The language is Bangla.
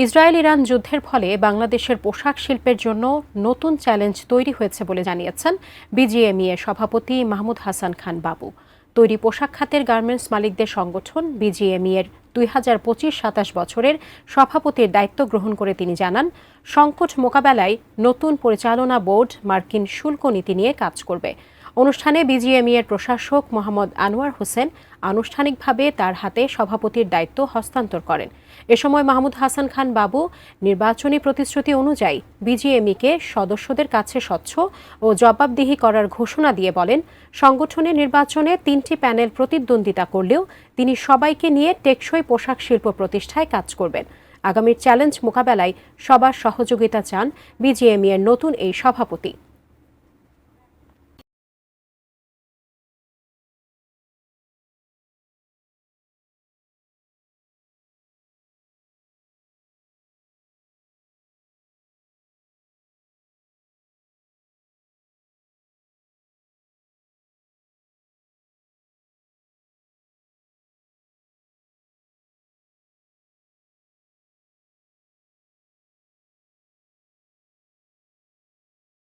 ইসরায়েল ইরান যুদ্ধের ফলে বাংলাদেশের পোশাক শিল্পের জন্য নতুন চ্যালেঞ্জ তৈরি হয়েছে বলে জানিয়েছেন বিজিএমইএ সভাপতি মাহমুদ হাসান খান বাবু। তৈরি পোশাক খাতের গার্মেন্টস মালিকদের সংগঠন বিজিএমইএর 2025-27 বছরের সভাপতির দায়িত্ব গ্রহণ করে তিনি জানান, সংকট মোকাবেলায় নতুন পরিচালনা বোর্ড মার্কিন শুল্ক নীতি নিয়ে কাজ করবে। অনুষ্ঠানে বিজিএমইএর প্রশাসক মোহাম্মদ আনোয়ার হোসেন আনুষ্ঠানিকভাবে তার হাতে সভাপতির দায়িত্ব হস্তান্তর করেন। এ সময় মাহমুদ হাসান খান বাবু নির্বাচনী প্রতিশ্রুতি অনুযায়ী বিজিএমইকে সদস্যদের কাছে স্বচ্ছ ও জবাবদিহি করার ঘোষণা দিয়ে বলেন, সংগঠনের নির্বাচনে 3টি প্যানেল প্রতিদ্বন্দ্বিতা করলেও তিনি সবাইকে নিয়ে টেকসই পোশাক শিল্প প্রতিষ্ঠায় কাজ করবেন। আগামীর চ্যালেঞ্জ মোকাবেলায় সবার সহযোগিতা চান বিজিএমইএর নতুন এই সভাপতি।